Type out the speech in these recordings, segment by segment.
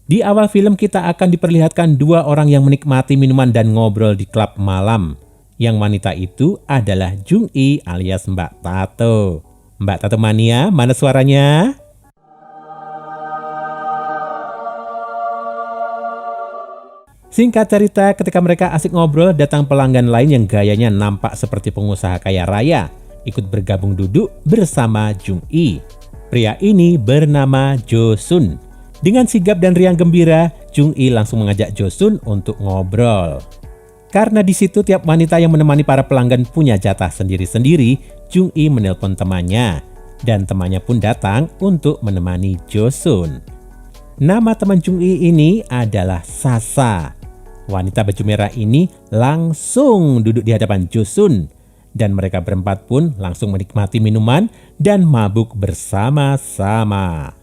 Di awal film kita akan diperlihatkan dua orang yang menikmati minuman dan ngobrol di klub malam. Yang wanita itu adalah Jung-i alias Mbak Tato. Mbak Tato Mania, mana suaranya? Singkat cerita, ketika mereka asik ngobrol, datang pelanggan lain yang gayanya nampak seperti pengusaha kaya raya, ikut bergabung duduk bersama Jung-i. Pria ini bernama Jo-sun. Dengan sigap dan riang gembira, Jung-i langsung mengajak Jo-sun untuk ngobrol. Karena di situ tiap wanita yang menemani para pelanggan punya jatah sendiri-sendiri, Jung-i menelpon temannya, dan temannya pun datang untuk menemani Jo-sun. Nama teman Jung-i ini adalah Sasa. Wanita baju merah ini langsung duduk di hadapan Jo-sun, dan mereka berempat pun langsung menikmati minuman dan mabuk bersama-sama.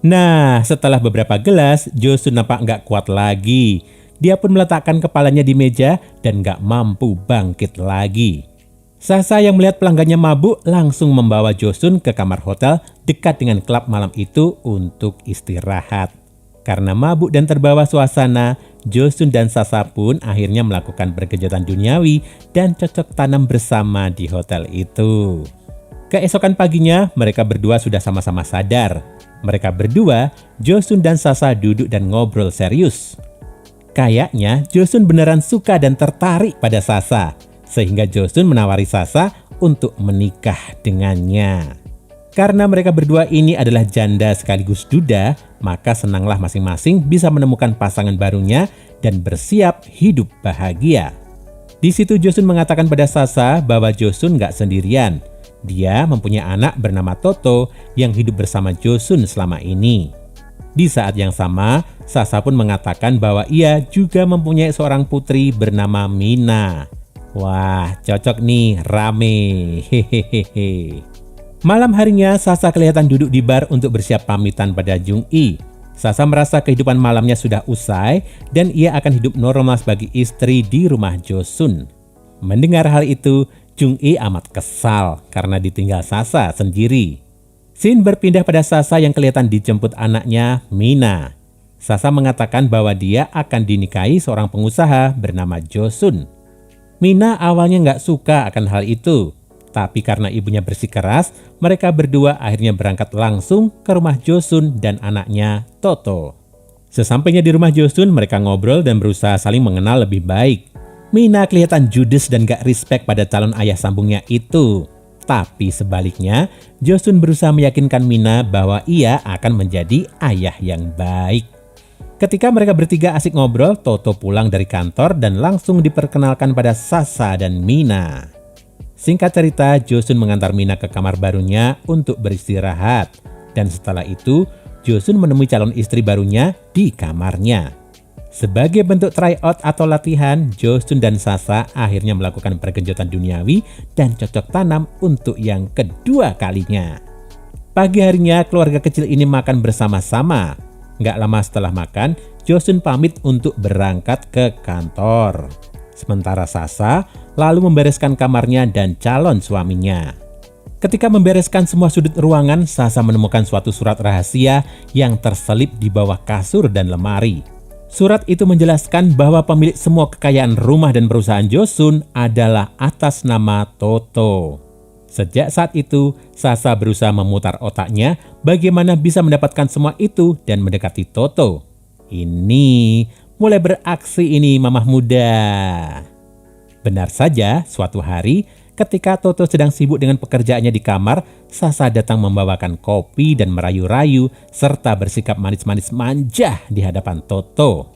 Nah, setelah beberapa gelas, Jo-sun nampak nggak kuat lagi. Dia pun meletakkan kepalanya di meja dan nggak mampu bangkit lagi. Sasa yang melihat pelanggannya mabuk langsung membawa Jo-sun ke kamar hotel dekat dengan klub malam itu untuk istirahat. Karena mabuk dan terbawa suasana, Jo-sun dan Sasa pun akhirnya melakukan perkejutan duniawi dan cocok tanam bersama di hotel itu. Keesokan paginya, mereka berdua sudah sama-sama sadar. Mereka berdua, Jo-sun dan Sasa duduk dan ngobrol serius. Kayaknya Jo-sun beneran suka dan tertarik pada Sasa, sehingga Jo-sun menawari Sasa untuk menikah dengannya. Karena mereka berdua ini adalah janda sekaligus duda, maka senanglah masing-masing bisa menemukan pasangan barunya dan bersiap hidup bahagia. Di situ Jo-sun mengatakan pada Sasa bahwa Jo-sun nggak sendirian. Dia mempunyai anak bernama Toto yang hidup bersama Jo-sun selama ini. Di saat yang sama, Sasa pun mengatakan bahwa ia juga mempunyai seorang putri bernama Mina. Wah, cocok nih, rame. Hehehe. Malam harinya, Sasa kelihatan duduk di bar untuk bersiap pamitan pada Jung-i. Sasa merasa kehidupan malamnya sudah usai dan ia akan hidup normal sebagai istri di rumah Jo-sun. Mendengar hal itu, Jung-i amat kesal karena ditinggal Sasa sendiri. Scene berpindah pada Sasa yang kelihatan dijemput anaknya, Mina. Sasa mengatakan bahwa dia akan dinikahi seorang pengusaha bernama Jo-sun. Mina awalnya nggak suka akan hal itu, tapi karena ibunya bersikeras, mereka berdua akhirnya berangkat langsung ke rumah Jo-sun dan anaknya, Toto. Sesampainya di rumah Jo-sun, mereka ngobrol dan berusaha saling mengenal lebih baik. Mina kelihatan judes dan gak respect pada calon ayah sambungnya itu. Tapi sebaliknya, Jo-sun berusaha meyakinkan Mina bahwa ia akan menjadi ayah yang baik. Ketika mereka bertiga asik ngobrol, Toto pulang dari kantor dan langsung diperkenalkan pada Sasa dan Mina. Singkat cerita, Jo-sun mengantar Mina ke kamar barunya untuk beristirahat. Dan setelah itu, Jo-sun menemui calon istri barunya di kamarnya. Sebagai bentuk tryout atau latihan, Jo-sun dan Sasa akhirnya melakukan perkejutan duniawi dan cocok tanam untuk yang kedua kalinya. Pagi harinya, keluarga kecil ini makan bersama-sama. Nggak lama setelah makan, Jo-sun pamit untuk berangkat ke kantor. Sementara Sasa lalu membereskan kamarnya dan calon suaminya. Ketika membereskan semua sudut ruangan, Sasa menemukan suatu surat rahasia yang terselip di bawah kasur dan lemari. Surat itu menjelaskan bahwa pemilik semua kekayaan rumah dan perusahaan Jo-sun adalah atas nama Toto. Sejak saat itu, Sasa berusaha memutar otaknya bagaimana bisa mendapatkan semua itu dan mendekati Toto. Ini mulai beraksi ini mamah muda. Benar saja, suatu hari ketika Toto sedang sibuk dengan pekerjaannya di kamar, Sasa datang membawakan kopi dan merayu-rayu serta bersikap manis-manis manja di hadapan Toto.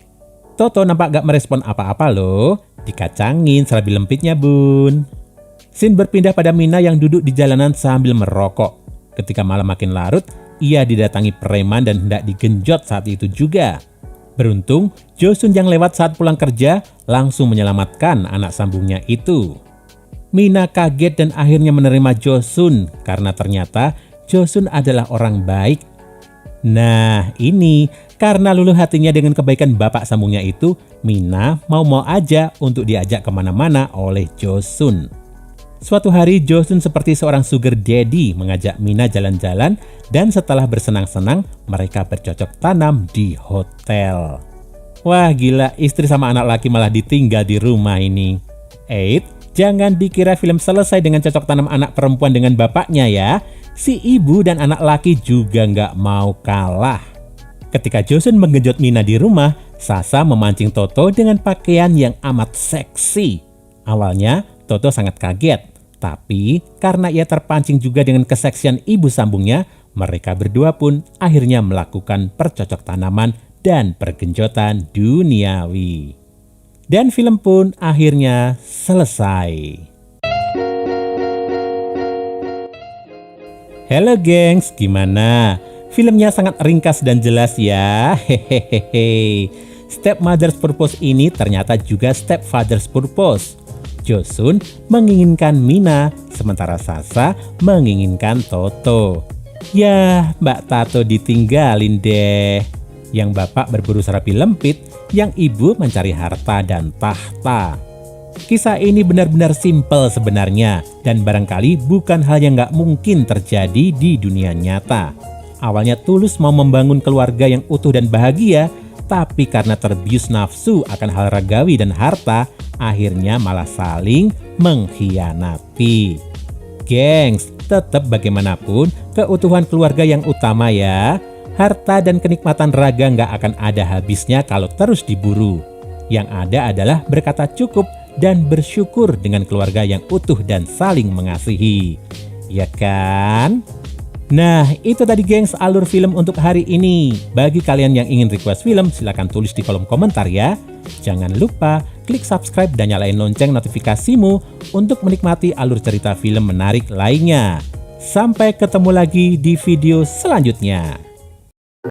Toto nampak gak merespon apa-apa loh, dikacangin serabi lempitnya bun. Scene berpindah pada Mina yang duduk di jalanan sambil merokok. Ketika malam makin larut, ia didatangi preman dan hendak digenjot saat itu juga. Beruntung, Jo-sun yang lewat saat pulang kerja langsung menyelamatkan anak sambungnya itu. Mina kaget dan akhirnya menerima Jo-sun karena ternyata Jo-sun adalah orang baik. Nah ini, karena luluh hatinya dengan kebaikan bapak sambungnya itu, Mina mau-mau aja untuk diajak kemana-mana oleh Jo-sun. Suatu hari Josun seperti seorang sugar daddy mengajak Mina jalan-jalan dan setelah bersenang-senang mereka bercocok tanam di hotel. Wah gila, istri sama anak laki malah ditinggal di rumah ini. Jangan dikira film selesai dengan cocok tanam anak perempuan dengan bapaknya ya. Si ibu dan anak laki juga nggak mau kalah. Ketika Josun menggenjot Mina di rumah, Sasa memancing Toto dengan pakaian yang amat seksi. Awalnya Toto sangat kaget. Tapi karena ia terpancing juga dengan keseksian ibu sambungnya, mereka berdua pun akhirnya melakukan percocok tanaman dan pergenjotan duniawi. Dan film pun akhirnya selesai. Halo gengs, gimana? Filmnya sangat ringkas dan jelas ya. Hehehe. Stepmother's Purpose ini ternyata juga Stepfather's Purpose. Josun menginginkan Mina, sementara Sasa menginginkan Toto. Ya, Mbak Tato ditinggalin deh. Yang bapak berburu serapi lempit, yang ibu mencari harta dan tahta. Kisah ini benar-benar simpel sebenarnya, dan barangkali bukan hal yang gak mungkin terjadi di dunia nyata. Awalnya tulus mau membangun keluarga yang utuh dan bahagia, tapi karena terbius nafsu akan hal ragawi dan harta, akhirnya malah saling mengkhianati. Gengs, tetap bagaimanapun keutuhan keluarga yang utama ya. Harta dan kenikmatan raga nggak akan ada habisnya kalau terus diburu. Yang ada adalah berkata cukup dan bersyukur dengan keluarga yang utuh dan saling mengasihi. Ya kan? Nah, itu tadi gengs alur film untuk hari ini. Bagi kalian yang ingin request film, silahkan tulis di kolom komentar ya. Jangan lupa klik subscribe dan nyalain lonceng notifikasimu untuk menikmati alur cerita film menarik lainnya. Sampai ketemu lagi di video selanjutnya.